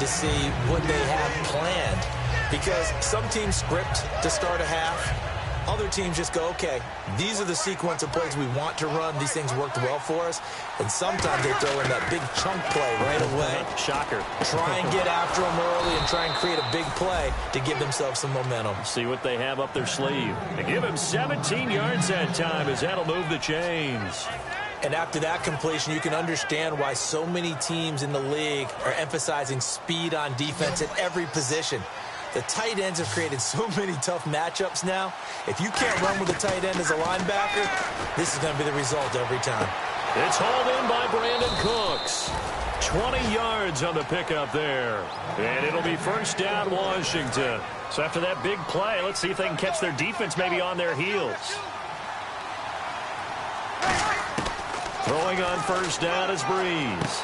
to see what they have planned, because some teams script to start a half. Other teams just go, okay, these are the sequence of plays we want to run. These things worked well for us. And sometimes they throw in that big chunk play right away. Shocker. Try and get after them early and try and create a big play to give themselves some momentum. See what they have up their sleeve. They give him 17 yards that time as that'll move the chains. And after that completion, you can understand why so many teams in the league are emphasizing speed on defense at every position. The tight ends have created so many tough matchups now. If you can't run with a tight end as a linebacker, this is going to be the result every time. It's hauled in by Brandon Cooks. 20 yards on the pickup there. And it'll be first down, Washington. So after that big play, let's see if they can catch their defense maybe on their heels. Throwing on first down is Breeze.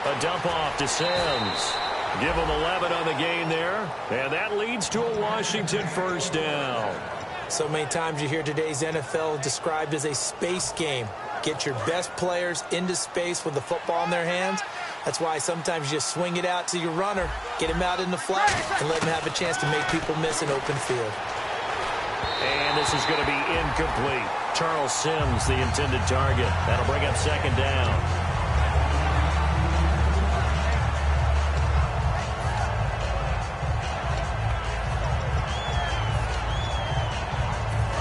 A dump off to Sims. Give them 11 on the game there. And that leads to a Washington first down. So many times you hear today's NFL described as a space game. Get your best players into space with the football in their hands. That's why sometimes you just swing it out to your runner, get him out in the flat, and let him have a chance to make people miss an open field. And this is going to be incomplete. Charles Sims, the intended target. That'll bring up second down.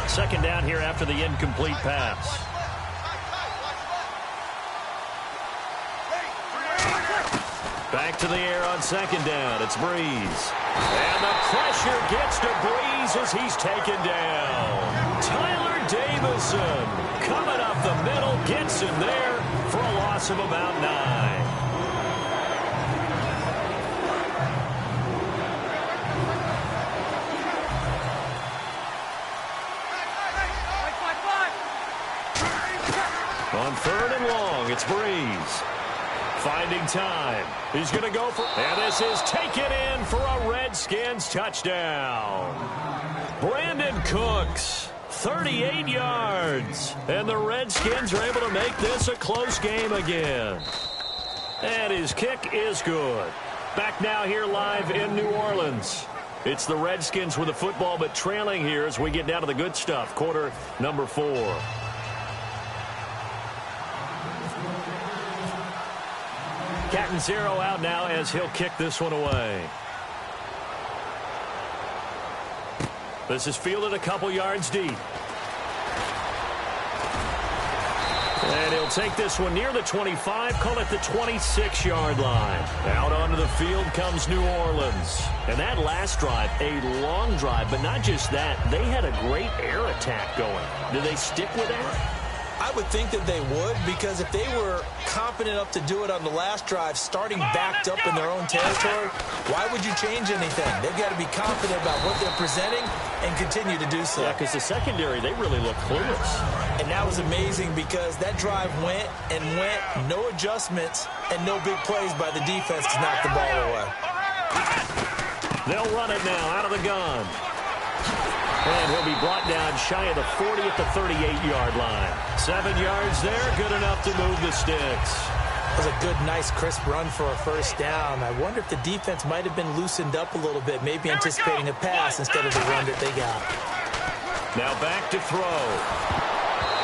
Second down here after the incomplete pass. Back to the air on second down. It's Breeze. And the pressure gets to Breeze as he's taken down. Tyler Davison coming up the middle, gets him there for a loss of about 9. On third and long, it's Breeze. Finding time. He's going to go for... And this is taken in for a Redskins touchdown. Brandon Cooks, 38 yards. And the Redskins are able to make this a close game again. And his kick is good. Back now here live in New Orleans. It's the Redskins with the football, but trailing here as we get down to the good stuff. Quarter number 4. Catanzaro out now as he'll kick this one away. This is fielded a couple yards deep. And he'll take this one near the 25, call it the 26-yard line. Out onto the field comes New Orleans. And that last drive, a long drive, but not just that. They had a great air attack going. Do they stick with that? I would think that they would, because if they were confident enough to do it on the last drive, starting backed up in their own territory, why would you change anything? They've got to be confident about what they're presenting and continue to do so. Yeah, because the secondary, they really look clueless. And that was amazing because that drive went and went, no adjustments, and no big plays by the defense to knock the ball away. They'll run it now out of the gun. And he'll be brought down shy of the 40 at the 38-yard line. 7 yards there, good enough to move the sticks. That was a good, nice, crisp run for a first down. I wonder if the defense might have been loosened up a little bit, maybe anticipating a pass instead of the run that they got. Now back to throw.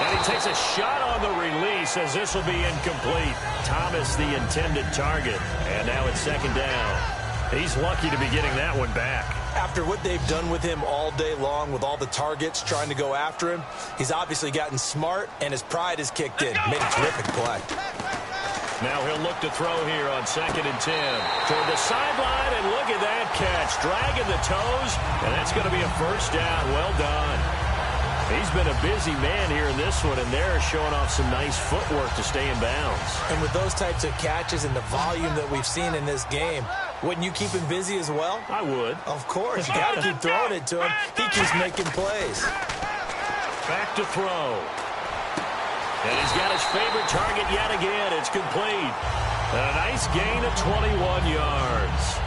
And he takes a shot on the release as this will be incomplete. Thomas, the intended target. And now it's second down. He's lucky to be getting that one back. After what they've done with him all day long with all the targets trying to go after him, he's obviously gotten smart, and his pride has kicked in. Made a terrific play. Now he'll look to throw here on 2nd and 10. Toward the sideline, and look at that catch. Dragging the toes, and that's going to be a first down. Well done. He's been a busy man here in this one, and they're showing off some nice footwork to stay in bounds. And with those types of catches and the volume that we've seen in this game, wouldn't you keep him busy as well? I would. Of course. You got to keep throwing it to him. He keeps making plays. Back to throw. And he's got his favorite target yet again. It's complete. And a nice gain of 21 yards.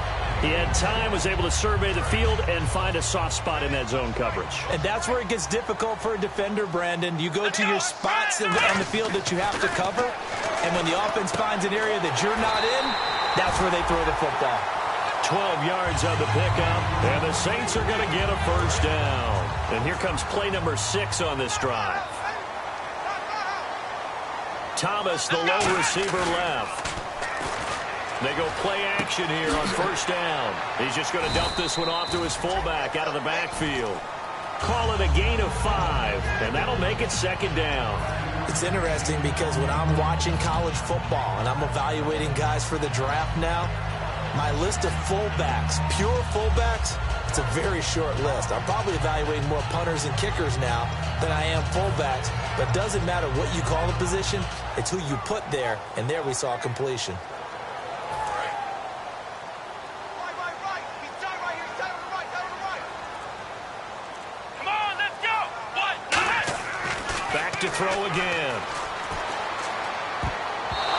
He had time, was able to survey the field and find a soft spot in that zone coverage. And that's where it gets difficult for a defender, Brandon. You go to your spots on the field that you have to cover, and when the offense finds an area that you're not in, that's where they throw the football. 12 yards on the pickup, and the Saints are going to get a first down. And here comes play number 6 on this drive. Thomas, the lone receiver, left. They go play action here on first down. He's just going to dump this one off to his fullback out of the backfield. Call it a gain of 5, and that'll make it second down. It's interesting because when I'm watching college football and I'm evaluating guys for the draft now, my list of fullbacks, pure fullbacks, it's a very short list. I'm probably evaluating more punters and kickers now than I am fullbacks, but it doesn't matter what you call the position, it's who you put there, and there we saw completion. To throw again.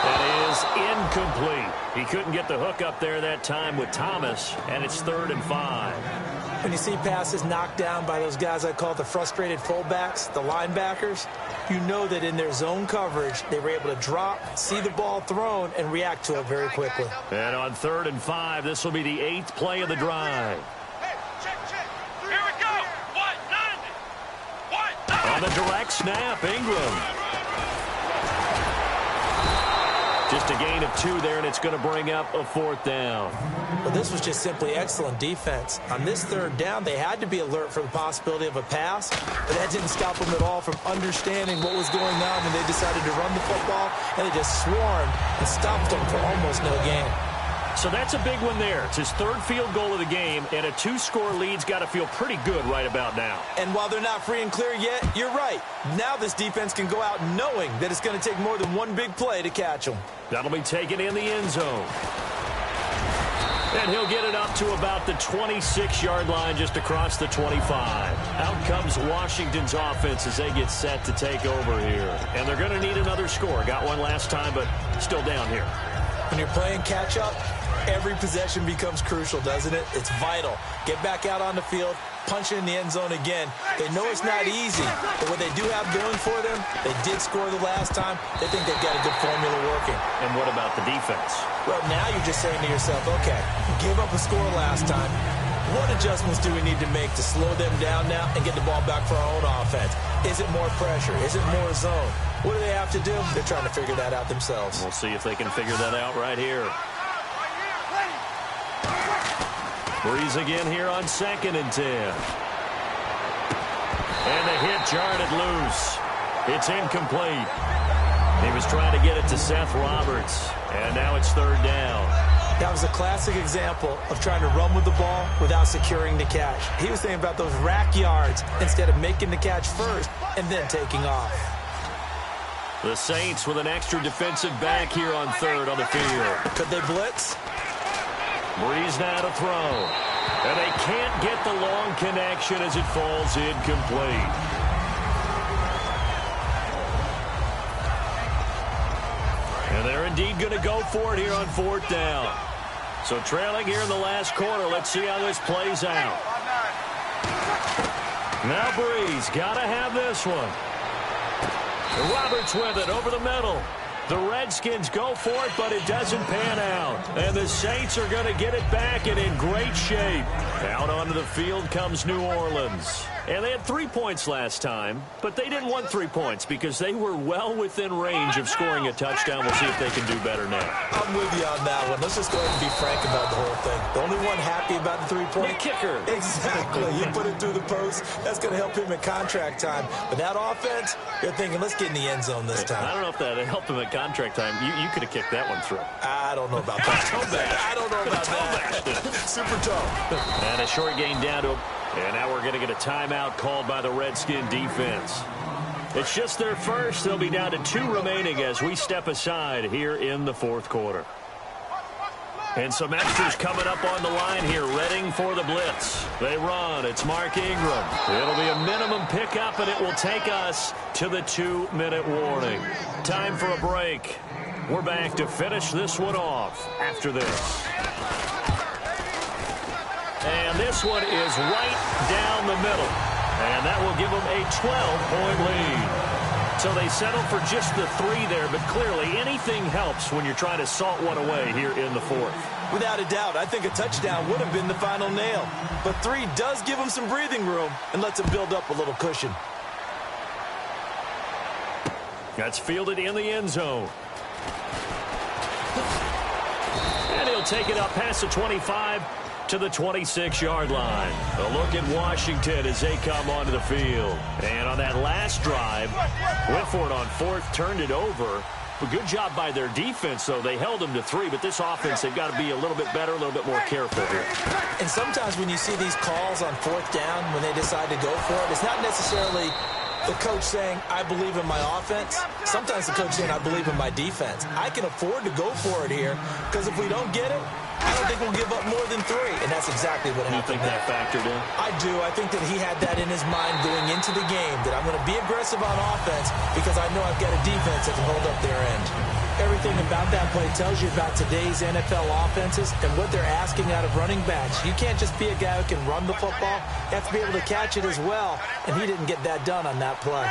That is incomplete. He couldn't get the hook up there that time with Thomas, and it's 3rd and 5. When you see passes knocked down by those guys I call the frustrated fullbacks, the linebackers, you know that in their zone coverage, they were able to drop, see the ball thrown, and react to it very quickly. And on 3rd and 5, this will be the 8th play of the drive. On the direct snap, Ingram. Just a gain of 2 there, and it's going to bring up a 4th down. Well, this was just simply excellent defense. On this 3rd down, they had to be alert for the possibility of a pass, but that didn't stop them at all from understanding what was going on when they decided to run the football, and they just swarmed and stopped them for almost no gain. So that's a big one there. It's his 3rd field goal of the game, and a 2-score lead's got to feel pretty good right about now. And while they're not free and clear yet, you're right. Now this defense can go out knowing that it's going to take more than one big play to catch them. That'll be taken in the end zone. And he'll get it up to about the 26-yard line just across the 25. Out comes Washington's offense as they get set to take over here. And they're going to need another score. Got one last time, but still down here. When you're playing catch-up, every possession becomes crucial, doesn't it? It's vital. Get back out on the field, punch it in the end zone again. They know it's not easy, but what they do have going for them, they did score the last time. They think they've got a good formula working. And what about the defense? Well, now you're just saying to yourself, okay, give up a score last time. What adjustments do we need to make to slow them down now and get the ball back for our own offense? Is it more pressure? Is it more zone? What do they have to do? They're trying to figure that out themselves. We'll see if they can figure that out right here. Breeze again here on 2nd and 10. And the hit jarred it loose. It's incomplete. He was trying to get it to Seth Roberts, and now it's 3rd down. That was a classic example of trying to run with the ball without securing the catch. He was thinking about those rack yards instead of making the catch first and then taking off. The Saints with an extra defensive back here on 3rd on the field. Could they blitz? Breeze now to throw. And they can't get the long connection as it falls incomplete. And they're indeed going to go for it here on 4th down. So trailing here in the last quarter. Let's see how this plays out. Now Breeze got to have this one. Roberts with it over the middle. The Redskins go for it, but it doesn't pan out. And the Saints are going to get it back and in great shape. Out onto the field comes New Orleans. And they had 3 points last time, but they didn't want 3 points because they were well within range of scoring a touchdown. We'll see if they can do better now. I'm with you on that one. Let's just go ahead and be frank about the whole thing. The only one happy about the 3-point kicker. Exactly. You put it through the post. That's going to help him at contract time. But that offense, you're thinking, let's get in the end zone this time. I don't know if that helped him at contract time. You could have kicked that one through. I don't know about that. I don't know about that. Super tough. And a short gain down to him. And now we're going to get a timeout called by the Redskin defense. It's just their first. They'll be down to 2 remaining as we step aside here in the 4th quarter. And some extras coming up on the line here, readying for the blitz. They run. It's Mark Ingram. It'll be a minimum pickup, and it will take us to the 2-minute warning. Time for a break. We're back to finish this one off after this. And this one is right down the middle. And that will give them a 12-point lead. So they settle for just the 3 there, but clearly anything helps when you're trying to salt one away here in the 4th. Without a doubt, I think a touchdown would have been the final nail. But 3 does give him some breathing room and lets him build up a little cushion. That's fielded in the end zone. And he'll take it up past the 25 to the 26-yard line. A look at Washington as they come onto the field. And on that last drive, went for it on 4th, turned it over. A good job by their defense, though. They held them to 3, but this offense, they've got to be a little bit better, a little bit more careful here. And sometimes when you see these calls on 4th down, when they decide to go for it, it's not necessarily the coach saying, I believe in my offense. Sometimes the coach saying, I believe in my defense. I can afford to go for it here, because if we don't get it, I don't think we'll give up more than 3. And that's exactly what happened. You think that factored in? I do. I think that he had that in his mind going into the game, that I'm going to be aggressive on offense because I know I've got a defense that can hold up their end. Everything about that play tells you about today's NFL offenses and what they're asking out of running backs. You can't just be a guy who can run the football. You have to be able to catch it as well, and he didn't get that done on that play.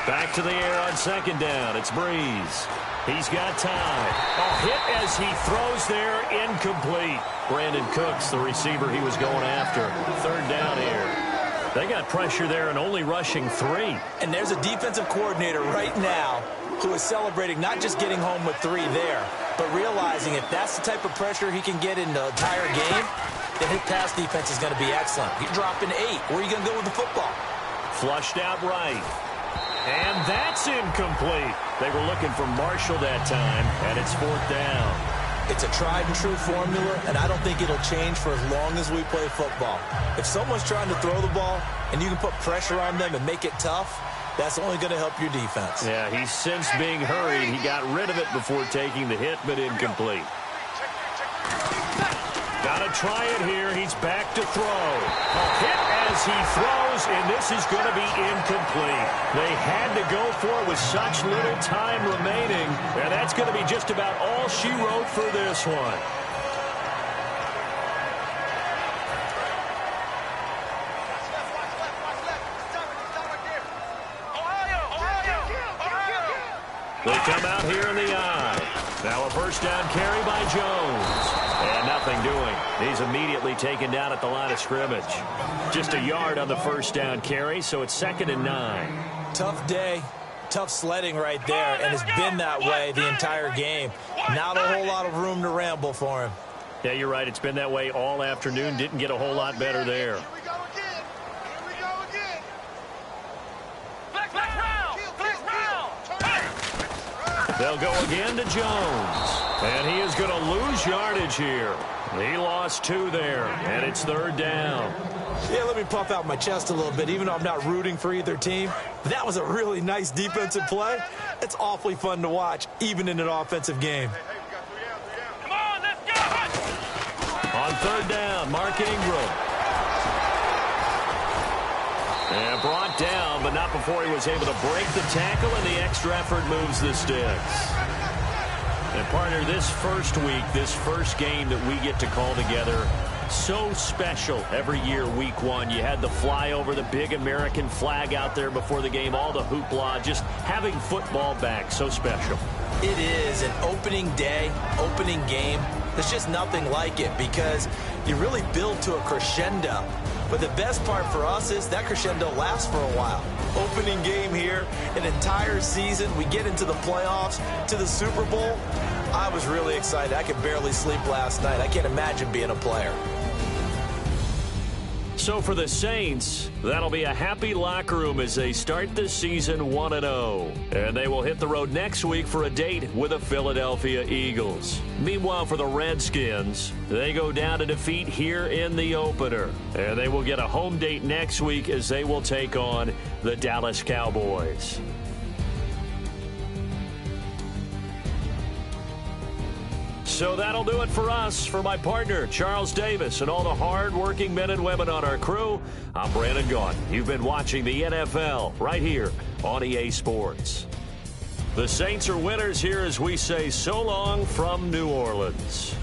Back to the air on 2nd down. It's Breeze. He's got time. A hit as he throws there, incomplete. Brandon Cooks, the receiver he was going after. 3rd down here. They got pressure there and only rushing 3. And there's a defensive coordinator right now who is celebrating not just getting home with 3 there, but realizing if that's the type of pressure he can get in the entire game, then his pass defense is going to be excellent. You're dropping 8. Where are you going to go with the football? Flushed out right. And that's incomplete. They were looking for Marshall that time, and it's 4th down. It's a tried-and-true formula, and I don't think it'll change for as long as we play football. If someone's trying to throw the ball and you can put pressure on them and make it tough, that's only going to help your defense. Yeah, he's since being hurried. He got rid of it before taking the hit, but incomplete. Got to try it here. He's back to throw. A hit as he throws, and this is going to be incomplete. They had to go for it with such little time remaining, and that's going to be just about all she wrote for this one. They come out here in the eye. Now a 1st down carry by Jones. And nothing doing. He's immediately taken down at the line of scrimmage. Just a yard on the 1st down carry, so it's 2nd and 9. Tough day. Tough sledding right there, and it's been that way the entire game. Not a whole lot of room to ramble for him. Yeah, you're right. It's been that way all afternoon. Didn't get a whole lot better there. They'll go again to Jones. And he is going to lose yardage here. He lost 2 there, and it's 3rd down. Yeah, let me puff out my chest a little bit, even though I'm not rooting for either team. That was a really nice defensive play. It's awfully fun to watch, even in an offensive game. Come on, let's go! On 3rd down, Mark Ingram. And brought down, but not before he was able to break the tackle, and the extra effort moves the sticks. And, partner, this first week, this first game that we get to call together, so special every year, week 1. You had the flyover, the big American flag out there before the game, all the hoopla, just having football back, so special. It is an opening day, opening game. There's just nothing like it because you really build to a crescendo. But the best part for us is that crescendo lasts for a while. Opening game here, an entire season. We get into the playoffs, to the Super Bowl. I was really excited. I could barely sleep last night. I can't imagine being a player. So for the Saints, that'll be a happy locker room as they start the season 1-0. And they will hit the road next week for a date with the Philadelphia Eagles. Meanwhile, for the Redskins, they go down to defeat here in the opener. And they will get a home date next week as they will take on the Dallas Cowboys. So that'll do it for us. For my partner, Charles Davis, and all the hard-working men and women on our crew, I'm Brandon Gaughan. You've been watching the NFL right here on EA Sports. The Saints are winners here as we say so long from New Orleans.